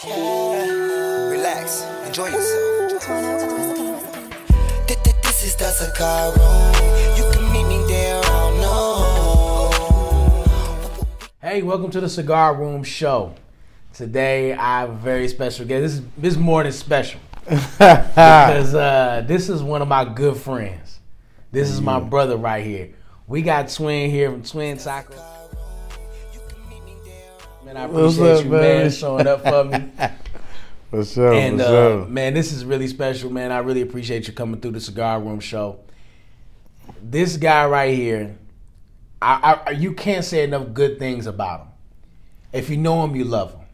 Yeah. Relax, enjoy yourself. This is the cigar room. You can meet me there, I know. Hey, welcome to the Cigar Room Show. Today I have a very special guest. This is more than special because this is one of my good friends. This is my brother right here. We got Twin here from Twin Taco. Man, I appreciate you, man, showing up for me. What's up? And what's up? man, this is really special, man. I really appreciate you coming through the Cigar Room Show. This guy right here, you can't say enough good things about him. If you know him, you love him.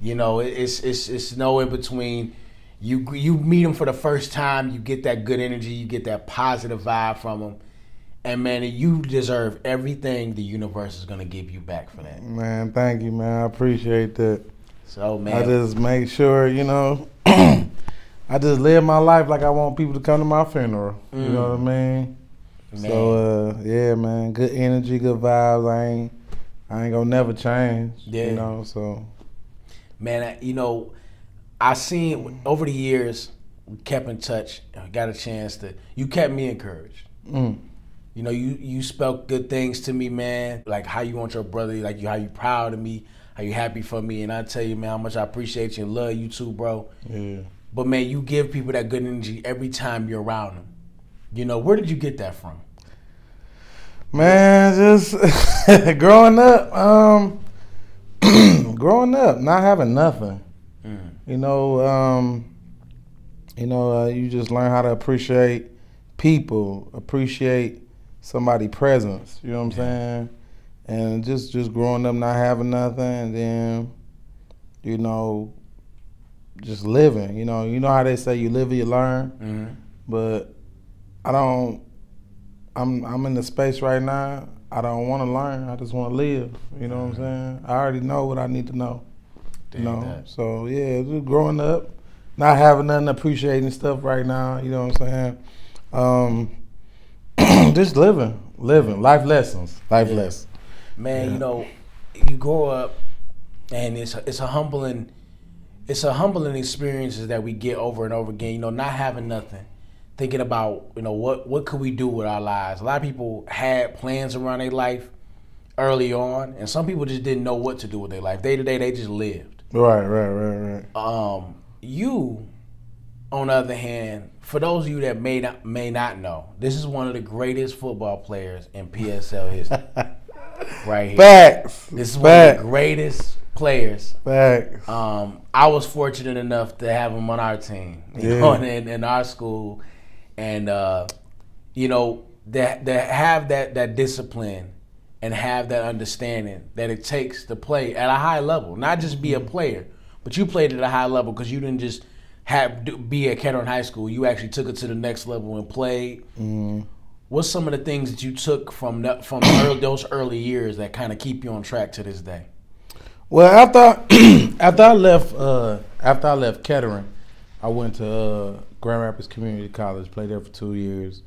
You know, it's no in between. You meet him for the first time, you get that good energy, you get that positive vibe from him. And man, you deserve everything the universe is gonna give you back for that. Man, thank you, man. I appreciate that. So man, I just make sure, you know, I just live my life like I want people to come to my funeral. You know what I mean? Man. So yeah, man, good energy, good vibes. I ain't gonna never change. Yeah. You know, so man, I seen over the years, we kept in touch. Got a chance to. You kept me encouraged. You know, you spoke good things to me, man. Like how you want your brother, how you proud of me, how you happy for me, and I tell you, man, how much I appreciate you and love you too, bro. yeah. But man, you give people that good energy every time you're around them. You know, where did you get that from? Man, just growing up, not having nothing. You just learn how to appreciate people, appreciate somebody's presence. You know what I'm saying? And just growing up, not having nothing, and then, just living. You know how they say you live or you learn, but I'm in the space right now. I don't want to learn. I just want to live. You know what I'm saying? I already know what I need to know. So yeah, just growing up, not having nothing, appreciating stuff right now. You know what I'm saying? Just living, life lessons. Man, you grow up, and it's a humbling experiences that we get over and over again. Not having nothing, thinking about what could we do with our lives. A lot of people had plans around their life early on, and some people just didn't know what to do with their life. Day to day, they just lived. Right. You, on the other hand, for those of you that may not know, this is one of the greatest football players in PSL history. Right here. Facts. This is one of the greatest players. Facts. I was fortunate enough to have him on our team, in our school, and that have that discipline and have that understanding that it takes to play at a high level, not just be a player, but you played at a high level because you didn't just be at Kettering High School. You actually took it to the next level and played. What's some of the things that you took from those early years that kind of keep you on track to this day? Well, after I left Kettering, I went to Grand Rapids Community College, played there for 2 years,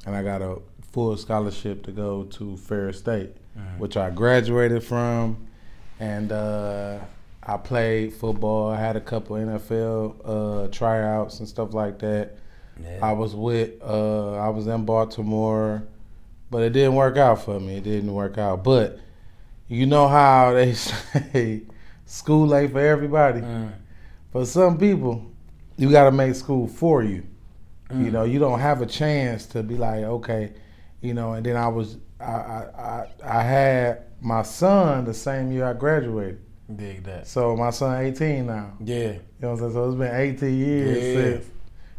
and I got a full scholarship to go to Ferris State, which I graduated from, and I played football. I had a couple NFL tryouts and stuff like that. Yeah. I was in Baltimore, but it didn't work out for me. It didn't work out. But you know how they say school ain't for everybody. For some people, you got to make school for you. You don't have a chance to be like, okay, and then I had my son the same year I graduated. Dig that. So my son 18 now. Yeah. You know what I'm saying? So it's been 18 years since,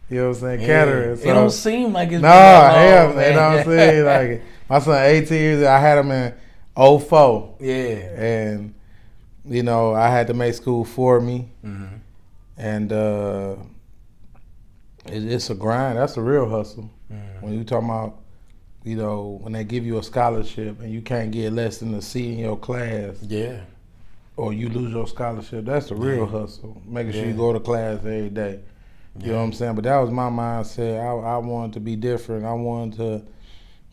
you know what I'm saying, Kettering. So, it don't seem like it's been that long, man. You know what I'm saying? Like, my son 18 years, I had him in 04. Yeah. And, I had to make school for me. And it's a grind. That's a real hustle. When you talking about, when they give you a scholarship and you can't get less than a C in your class. Yeah. Or you lose your scholarship, that's the real hustle. Making sure you go to class every day. You know what I'm saying? But that was my mindset. I wanted to be different. I wanted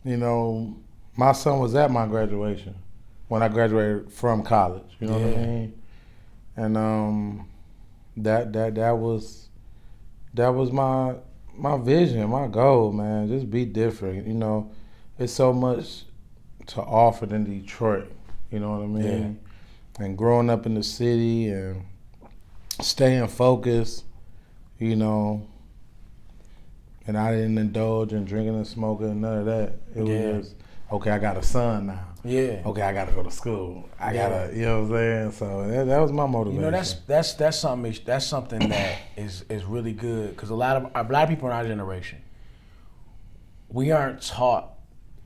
to, my son was at my graduation when I graduated from college. You know what I mean? And that was my vision, my goal, man. Just be different. You know, it's so much to offer than Detroit. You know what I mean? Yeah. And growing up in the city and staying focused, you know. And I didn't indulge in drinking and smoking and none of that. It was just, okay, I got a son now. Yeah. Okay, I got to go to school. I gotta, you know what I'm saying? So that was my motivation. You know, that's something that is really good, because a lot of people in our generation, we aren't taught.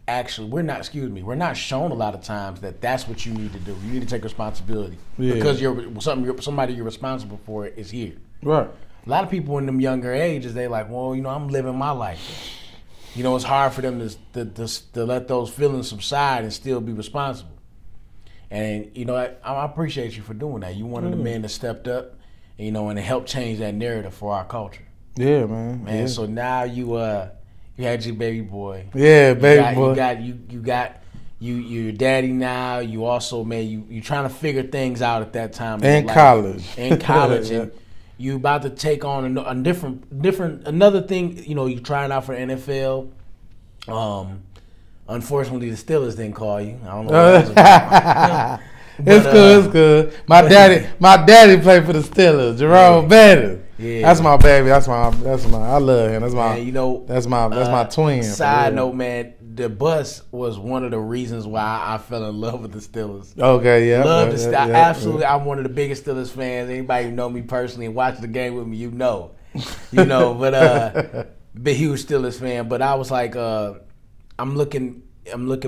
Actually, we're not shown a lot of times that that's what you need to do. You need to take responsibility because somebody you're responsible for is here. Right. A lot of people in them younger ages, they like, well, you know, I'm living my life. You know, it's hard for them to let those feelings subside and still be responsible. And, you know, I appreciate you for doing that. You're one of the men that stepped up, you know, and helped change that narrative for our culture. Yeah, man. Yeah. So now you had your baby boy. Yeah, baby boy. You're your daddy now. You also, man, you trying to figure things out at that time. In college. In college. And you about to take on another thing. You know, you trying out for the NFL. Unfortunately, the Steelers didn't call you. I don't know what that was about. It's good. My daddy played for the Steelers. Jerome Bettis. Yeah. That's my baby. That's my. I love him. That's my. Man, you know, that's my twin. Side note, man, the bus was one of the reasons why I fell in love with the Steelers. Okay, yeah. Love the Steelers. Absolutely, I'm one of the biggest Steelers fans. Anybody who know me personally and watch the game with me, you know. But big huge Steelers fan. But I was like, I'm looking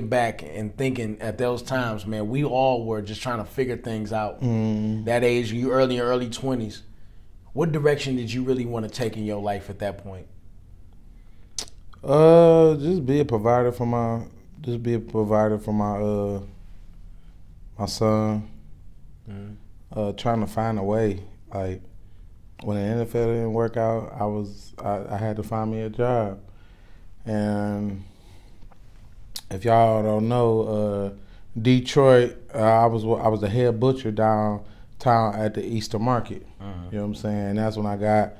back and thinking at those times, man, we all were just trying to figure things out. That age, you in your early 20s. What direction did you really want to take in your life at that point? Just be a provider for my my son. Trying to find a way. Like when the NFL didn't work out, I had to find me a job. And if y'all don't know, Detroit, I was the head butcher downtown at the Easter Market. You know what I'm saying? And that's when I got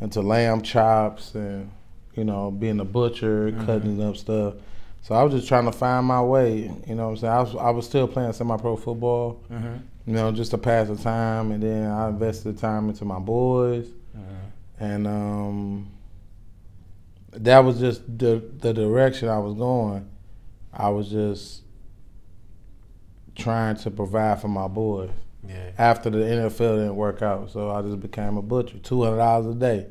into lamb chops and, you know, being a butcher, cutting up stuff. So I was just trying to find my way. You know what I'm saying? I was still playing semi-pro football, you know, just to pass the time. And then I invested time into my boys. And that was just the direction I was going. I was just trying to provide for my boys. Yeah. After the NFL didn't work out, so I just became a butcher, $200 a day.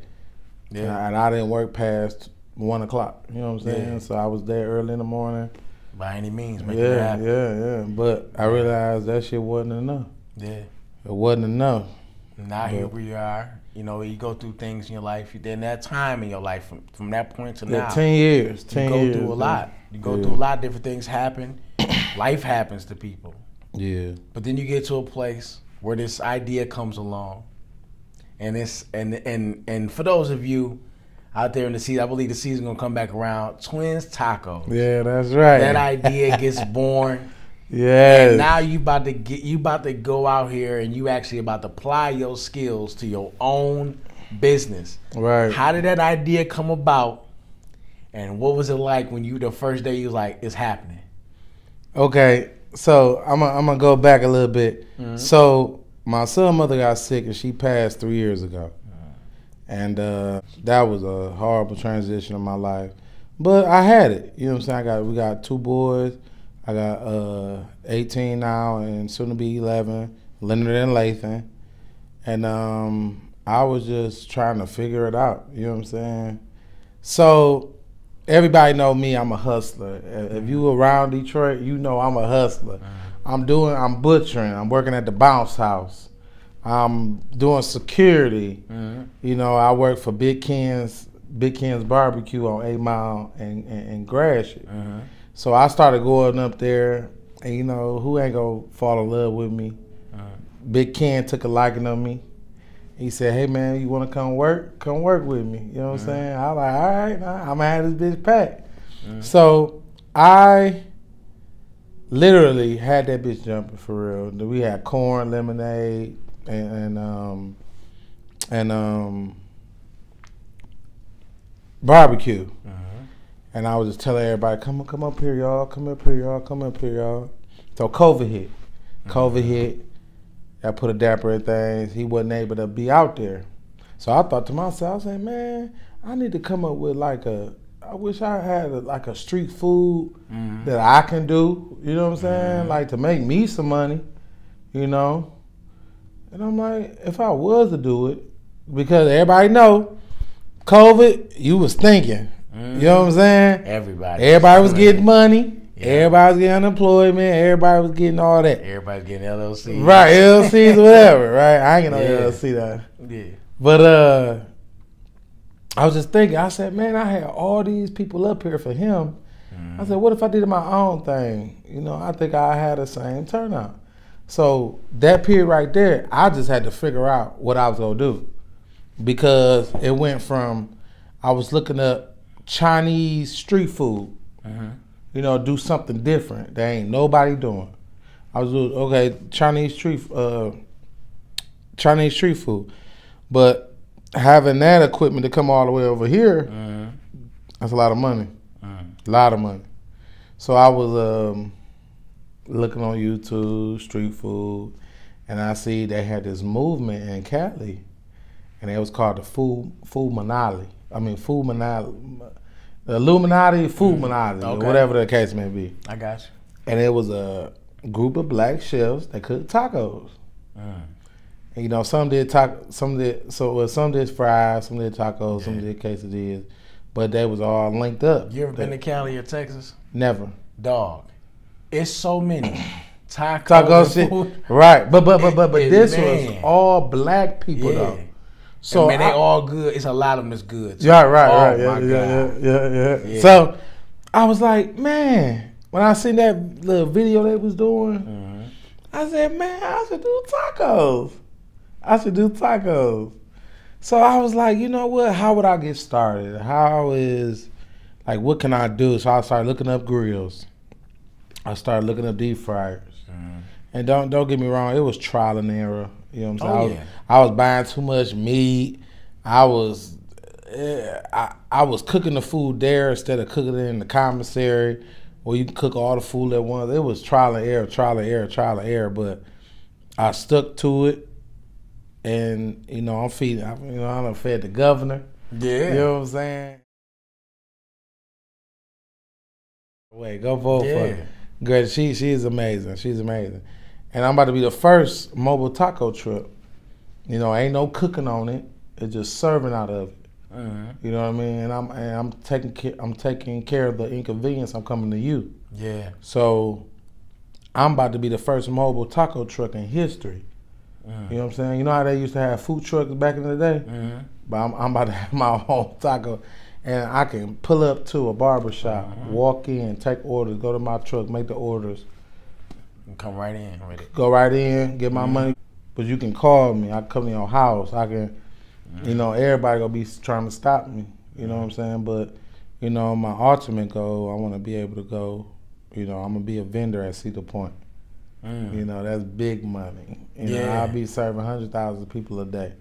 Yeah. And I didn't work past 1 o'clock. You know what I'm saying? Yeah. So I was there early in the morning. By any means, make it happen. Yeah. But I realized that shit wasn't enough. Yeah. It wasn't enough. Now here we are. You know, you go through things in your life. Then that time in your life, from that point to now. 10 years. You go through a lot. You go through a lot. Different things happen. Life happens to people. Yeah. But then you get to a place where this idea comes along, and and for those of you out there in the season, I believe the season's gonna come back around. Twins Tacos. Yeah, that's right. That idea gets born. Yes. And now you about to go out here and you actually about to apply your skills to your own business. Right. How did that idea come about? And what was it like when the first day you was like, it's happening? Okay. So I'm gonna go back a little bit. So my son's mother got sick and she passed 3 years ago, and that was a horrible transition in my life. But I had it. You know what I'm saying? We got 2 boys. I got 18 now and soon to be 11, Leonard and Lathan, and I was just trying to figure it out. You know what I'm saying? So. Everybody know me, I'm a hustler. If you around Detroit, you know I'm a hustler. I'm butchering, I'm working at the bounce house. I'm doing security. You know, I work for Big Ken's Barbecue on 8 Mile and Gratiot. So I started going up there, and you know, who ain't gonna fall in love with me? Big Ken took a liking of me. He said, hey, man, you want to come work? Come work with me. You know what I'm saying? I was like, all right, I'm going to have this bitch packed. So I literally had that bitch jumping for real. We had corn, lemonade, and and barbecue. And I was just telling everybody, come up here, y'all. Come up here, y'all. Come up here, y'all. So COVID hit. COVID hit. I put a dapper in things. He wasn't able to be out there. So I thought to myself, I said, man, I need to come up with I wish I had a street food that I can do. You know what I'm saying? Like to make me some money, you know. And I'm like, if I was to do it, because everybody know, COVID, you was thinking. You know what I'm saying? Everybody was getting money. Yeah. Everybody was getting unemployment. Everybody was getting all that. Everybody getting LLCs. Right, LLCs, whatever, right? I ain't get no LLC though. Yeah. But I was just thinking, I said, man, I had all these people up here for him. I said, what if I did my own thing? You know, I think I had the same turnout. So that period right there, I just had to figure out what I was going to do. Because it went from, I was looking up Chinese street food. You know, do something different that ain't nobody doing. I was doing, okay, Chinese street food. But having that equipment to come all the way over here, that's a lot of money. A lot of money. So I was looking on YouTube, street food, and I see they had this movement in Cali, and it was called the Food Monopoly. The Illuminati, Food Monopoly, or whatever the case may be. I got you. And it was a group of black chefs that cooked tacos. And, you know, some did fries, some did tacos, some did quesadillas, but they was all linked up. You ever been to Cali or Texas? Never. Dog, it's so many tacos shit. Right, but this was all black people though. So man, they all good. It's a lot of them that's good. Yeah, right. Yeah. So I was like, man, when I seen that little video they was doing, I said, man, I should do tacos. So I was like, you know what? How would I get started? What can I do? So I started looking up grills. I started looking up deep fryers. And don't get me wrong, it was trial and error. You know what I'm saying? I was buying too much meat. I was cooking the food there instead of cooking it in the commissary where you can cook all the food at once. It was trial and error, but I stuck to it. And, you know, I done fed the governor. Yeah. You know what I'm saying? Wait, go vote for her. Great. She is amazing. She's amazing. And I'm about to be the first mobile taco truck. You know, ain't no cooking on it. It's just serving out of it. You know what I mean? And I'm taking care of the inconvenience. I'm coming to you. Yeah. So I'm about to be the first mobile taco truck in history. You know what I'm saying? You know how they used to have food trucks back in the day? But I'm about to have my own taco. And I can pull up to a barber shop, walk in, take orders, go to my truck, make the orders. And come right in with it. Go right in, get my money. But you can call me. I come to your house. I can, you know, everybody gonna be trying to stop me. You know what I'm saying? But, you know, my ultimate goal, I want to be able to go, you know, I'm going to be a vendor at Cedar Point. You know, that's big money. You know, I'll be serving 100,000 people a day.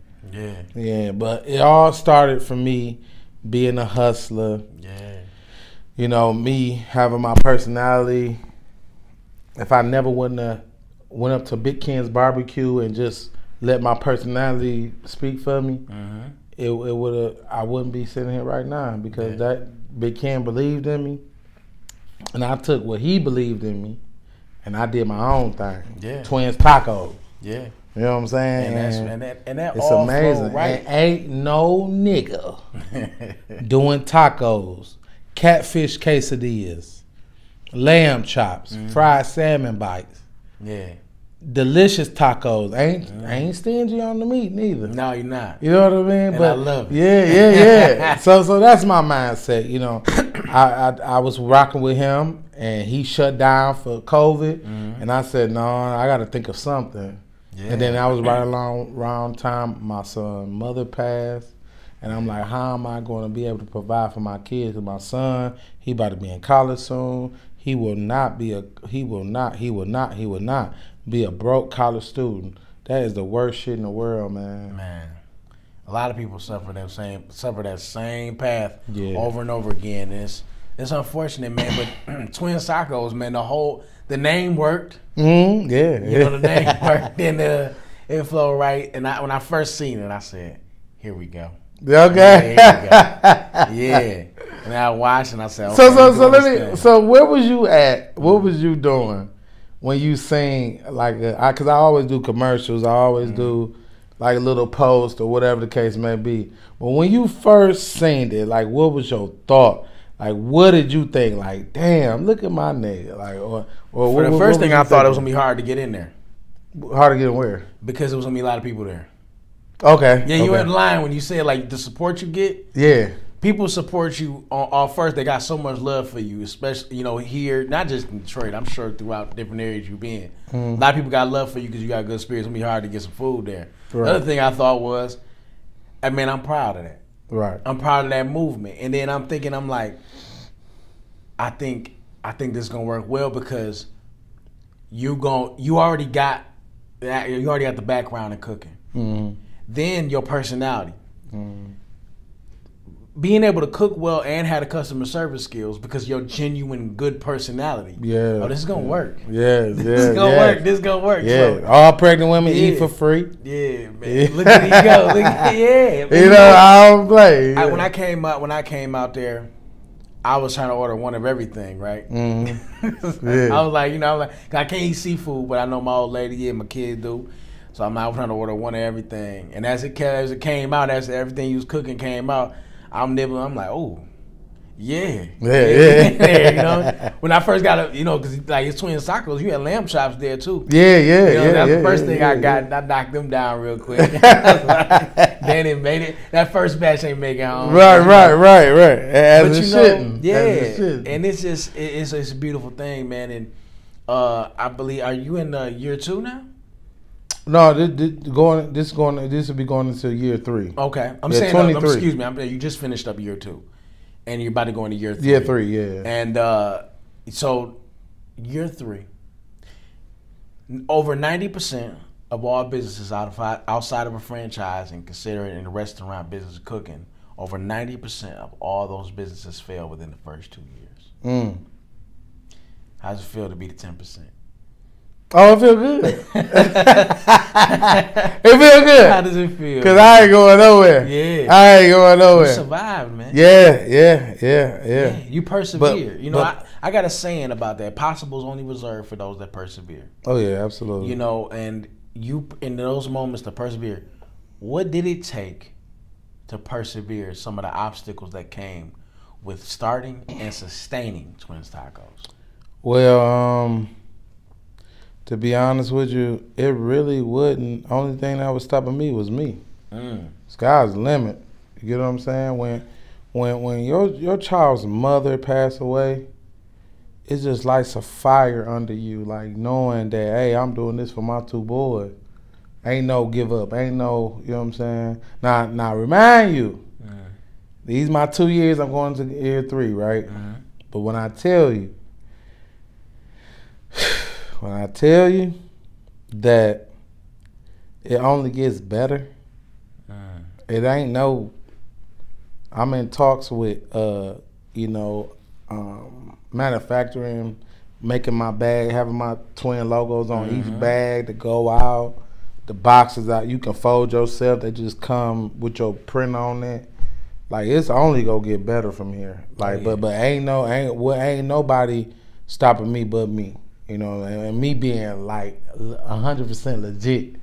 Yeah, but it all started for me being a hustler. You know, me having my personality. If I never went up to Big Ken's barbecue and just let my personality speak for me, I wouldn't be sitting here right now because that Big Ken believed in me, and I took what he believed in me, and I did my own thing. Twins Tacos. You know what I'm saying? And that it's all amazing. right. And ain't no nigga doing tacos, catfish quesadillas, lamb chops, fried salmon bites. Delicious tacos. Ain't stingy on the meat neither. No, you're not. You know what I mean? And but I love it. Yeah. So that's my mindset. You know, I was rocking with him, and he shut down for COVID, and I said, no, I got to think of something. And then I was right around time my son's mother passed, and I'm like, how am I going to be able to provide for my kids? And my son, he about to be in college soon. He will not be a broke college student. That is the worst shit in the world, man. A lot of people suffer that same path Yeah. over and over again. And it's unfortunate, man. But Twin Sacos, man, the name worked. Yeah. You know, the name worked, and it flowed right. And when I first seen it, I said, "Here we go." Okay. Yeah, here we go. Yeah. And I watched and I said, okay, So where was you at? What was you doing when you sing like? Because I always do commercials. I always do like a little post or whatever the case may be. But when you first seen it, like, what was your thought? Like, what did you think? Like, damn, look at my nigga. Like, or For the first thing, I thought it was gonna be hard to get in there hard to get in where? because it was gonna be a lot of people there. Okay. Yeah, you okay. ain't lying when you said like the support you get. Yeah. People support you on first. They got so much love for you, especially here, not just in Detroit. I'm sure throughout different areas you've been. A lot of people got love for you because you got good spirits. It's gonna be hard to get some food there. Right. The other thing I thought was, man, I'm proud of that. Right. I'm proud of that movement. And then I'm thinking, I'm like, I think this is gonna work well because you already got the background in cooking. Mm-hmm. Then your personality. Being able to cook well and have the customer service skills because your genuine good personality. Yeah. Oh, this is gonna work. Yeah. This is gonna work. This is gonna work. Yeah. So, All pregnant women Yeah. eat for free. yeah, man. Look at you go. Look at yeah. You know, I don't play. When I came out there, I was trying to order one of everything, right? Mm-hmm. Yeah. I was like, I can't eat seafood, but I know my old lady and my kid do. So I'm trying to order one of everything. And as it came out, as everything you was cooking came out, I'm nibbling. I'm like, oh, yeah. Yeah. When I first got because like it's Twin Sacos, you had lamb chops there too. Yeah. That's the first thing I got. And I knocked them down real quick. Then it made it. That first batch ain't make it home. Right. As But it you shouldn't. know, As it shouldn't. and it's just it's a beautiful thing, man. And I believe, are you in year 2 now? No, this will be going into year 3. Okay, I'm Yeah, saying 23. excuse me. You just finished up year 2, and you're about to go into year 3. Year 3, yeah. And so year 3, over 90% of all businesses outside of a franchise and consider it in the restaurant business cooking, over 90% of all those businesses fail within the first 2 years. How does it feel to be the 10%? Oh, it feel good. It feel good. How does it feel? Cause I ain't going nowhere. Yeah. I ain't going You nowhere. survived, man. Yeah. You persevere. I got a saying about that. Possible is only reserved for those that persevere. Oh yeah, absolutely. And you in those moments to persevere. What did it take to persevere some of the obstacles that came with starting and sustaining Twin Tacos? Well, to be honest with you, it really wouldn't. Only thing that was stopping me was me. Sky's the limit. You get what I'm saying? When your child's mother passed away, it just lights a fire under you, like knowing that, hey, I'm doing this for my 2 boys. Ain't no give up. Ain't no, you know what I'm saying? Now remind you, these my 2 years. I'm going to year 3, right? But when I tell you that it only gets better, it ain't no. I'm in talks with manufacturing, making my bag, having my twin logos on each bag to go out. The boxes out, you can fold yourself. They just come with your print on it. Like, it's only gonna get better from here. Like, but ain't nobody stopping me but me. And me being like 100% legit.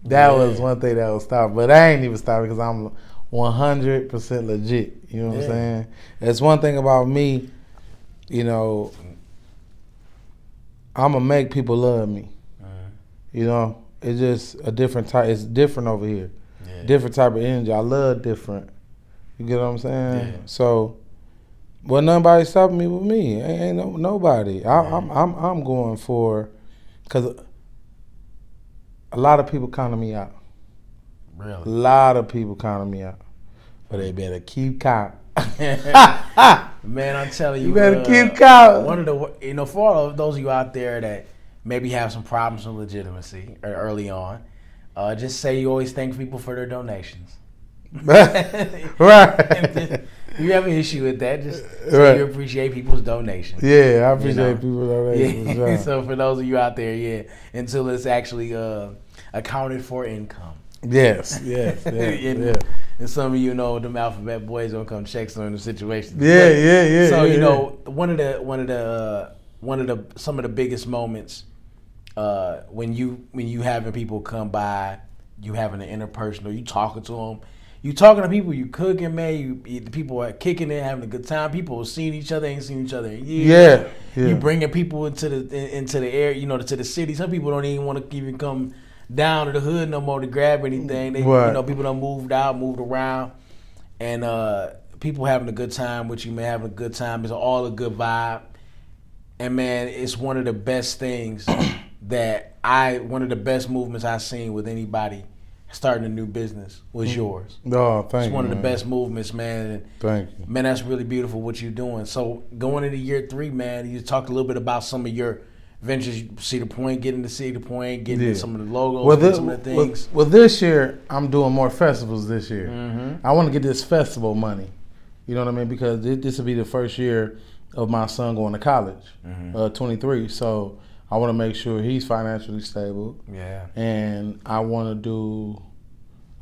That was one thing that was stopping. But I ain't even stopping because I'm 100% legit. You know what I'm saying? That's one thing about me. I'm gonna make people love me. It's just a different type. It's different over here. Yeah. Different type of energy. I love different. You get what I'm saying? Yeah. So, well, nobody stopping me with me. Ain't nobody. I'm going for, because a lot of people counting me out. Really? A lot of people counting me out. But they better keep count. Man, I'm telling you. You better keep count. One of the, for all of those of you out there that maybe have some problems with legitimacy early on, just say you always thank people for their donations. Right. You have an issue with that? Just so Right. you appreciate people's donations. Yeah, I appreciate know. people donating. Yeah. for sure. So for those of you out there, yeah, until it's actually accounted for income. Yes. and, and some of you know them alphabet boys don't come check some of the situations. Yeah. So yeah, you know one of the some of the biggest moments when you having people come by, you having an interpersonal, you talking to them. You talking to people, you cooking, man. The people are kicking it, having a good time. People seeing each other, ain't seen each other in years. Yeah. You bringing people into the air, you know, to the city. Some people don't even want to even come down to the hood no more to grab anything. They, Right. you know, people done moved out, moved around, and people having a good time with you, man. Having a good time. It's all a good vibe, and man, it's one of the best things one of the best movements I've seen with anybody starting a new business was yours. Oh, thank you. It's one of the man. best movements, man. And Thank you. man, that's really beautiful what you're doing. So going into year 3, man, you talked a little bit about some of your ventures. See the point, getting to see the point, getting some of the logos, some of the things. Well, this year I'm doing more festivals. This year, Mm-hmm. I want to get this festival money. You know what I mean? Because this will be the first year of my son going to college, 23. So I want to make sure he's financially stable. Yeah. And I want to do.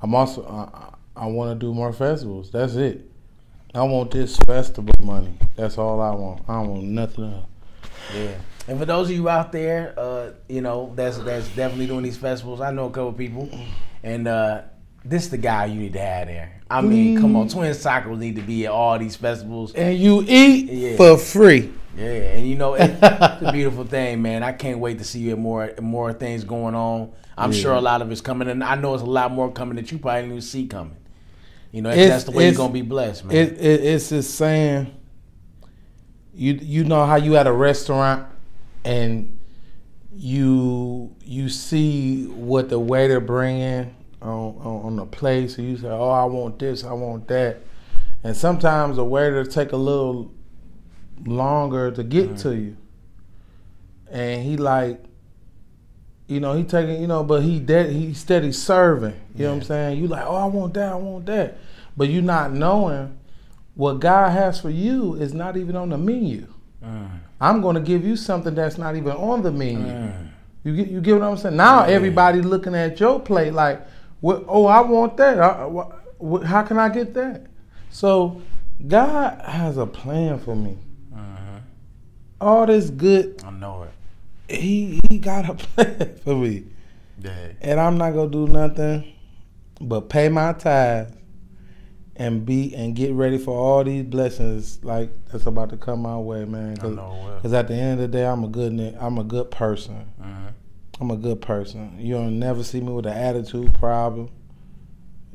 I want to do more festivals. That's it. I want this festival money. That's all I want. I don't want nothing else. Yeah. And for those of you out there, you know, that's definitely doing these festivals. I know a couple people, and this is the guy you need to have there. I mean, come on, Twins Tacos need to be at all these festivals. And you eat Yeah. for free. Yeah, and you know, it's a beautiful thing, man. I can't wait to see you at more things going on. I'm sure a lot of it's coming, and I know it's a lot more coming that you probably didn't even see coming. You know, that's the way you're gonna be blessed, man. It's just saying, you know how you at a restaurant and you see what the waiter bringing on the plate, so you say, oh, I want this, I want that, and sometimes the waiter take a little longer to get to you, and he like, you know, he taking, you know, but he steady serving. You know what I'm saying? You like, oh, I want that, but you not knowing what God has for you is not even on the menu. I'm going to give you something that's not even on the menu. You get what I'm saying? Now everybody looking at your plate like, what, oh, I want that. How can I get that? So God has a plan for me. All this good, I know it. he got a plan for me. Yeah. And I'm not going to do nothing but pay my tithes and get ready for all these blessings like that's about to come my way, man. I know it will. Because at the end of the day, I'm a good person. I'm a good person. You'll never see me with an attitude problem.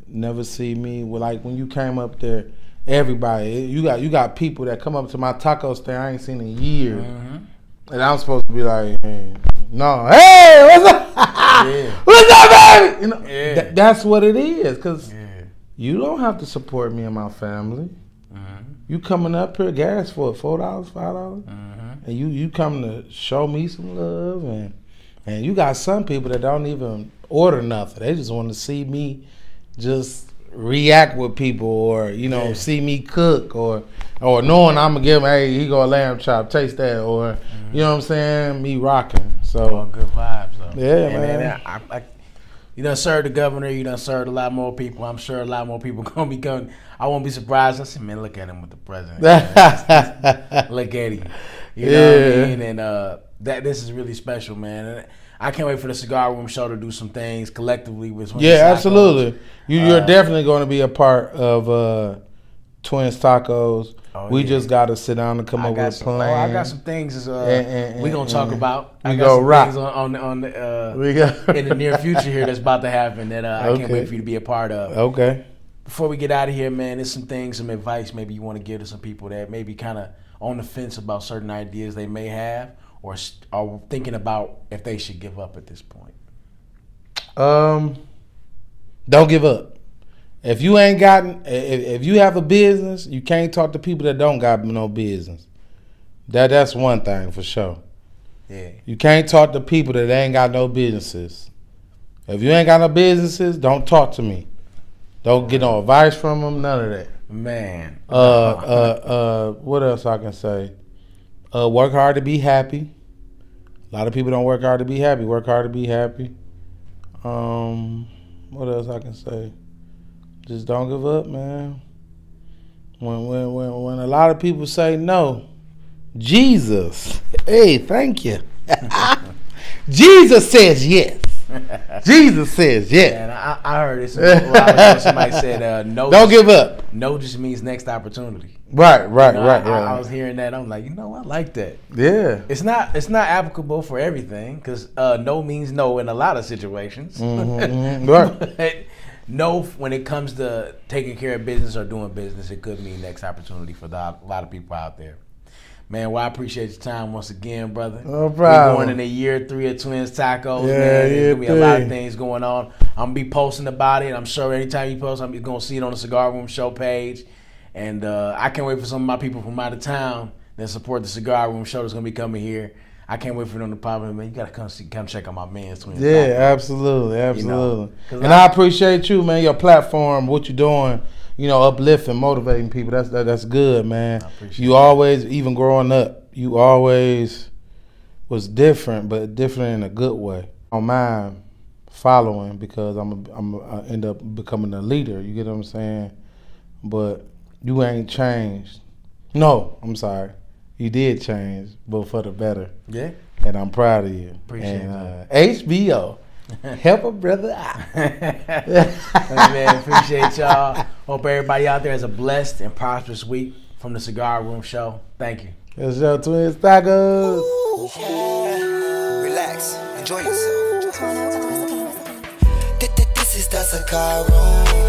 Never see me with, like, when you came up there, everybody, you got people that come up to my taco stand I ain't seen in years. And I'm supposed to be like, hey, no, hey, what's up? What's up, baby? You know, that's what it is. Because you don't have to support me and my family. You coming up here, gas for $4, $5, and you coming to show me some love, and you got some people that don't even order nothing. They just want to see me just react with people, or see me cook, or knowing I'm gonna give him, hey, he go a lamb chop, taste that, or you know what I'm saying, me rocking. So all good vibes, though. Yeah, man. You done served the governor. You done served a lot more people. I'm sure a lot more people gonna be coming. I won't be surprised. I said, man, look at him with the president. Look at him. You know what I mean? And this is really special, man. And I can't wait for the Cigar Room show to do some things collectively with. Absolutely. You're definitely going to be a part of Twins Tacos. We just got to sit down and come up with a plan. I got some things we gonna talk about. We go rock on in the near future here that's about to happen that I can't wait for you to be a part of. Okay. Before we get out of here, man, there's some things, some advice maybe you want to give to some people that maybe kind of on the fence about certain ideas they may have, or are thinking about if they should give up at this point. Don't give up. If you ain't gotten, if you have a business, you can't talk to people that don't got no business. That's one thing for sure. Yeah. You can't talk to people that ain't got no businesses. If you ain't got no businesses, don't talk to me. Don't get no advice from them. None of that. Man. What else I can say? Work hard to be happy. A lot of people don't work hard to be happy. Work hard to be happy. What else I can say? Just don't give up, man. When a lot of people say no, Jesus, hey, thank you. Jesus says yes. Jesus says yes. And I heard this a while ago. Somebody said no. Don't give up. No just means next opportunity. Right. I was hearing that. I'm like, I like that. Yeah. It's not applicable for everything because no means no in a lot of situations. Mm-hmm. Right. But no, when it comes to taking care of business or doing business, it could mean next opportunity for a lot of people out there. Man, well, I appreciate your time once again, brother. No problem. We're going into year 3 of Twins Tacos, man. There's going to be a lot of things going on. I'm going to be posting about it. I'm sure anytime you post, I'm going to see it on the Cigar Room Show page. And I can't wait for some of my people from out of town that support the Cigar Room Show that's going to be coming here. I can't wait for them to pop in, man. You got to come check out my man's Twins Tacos. Absolutely. And I appreciate you, man, your platform, what you're doing. Uplifting, motivating people. That's good, man. You always, even growing up, you always was different, but different in a good way. I don't mind following because I end up becoming a leader. You get what I'm saying? But you ain't changed. No, I'm sorry. You did change, but for the better. Yeah. And I'm proud of you. Appreciate it. HBO. Help a brother out. Man, appreciate y'all. Hope everybody out there has a blessed and prosperous week from the Cigar Room Show. Thank you. It's your Twins Tacos. Yeah. Relax. Enjoy yourself. This is the Cigar Room.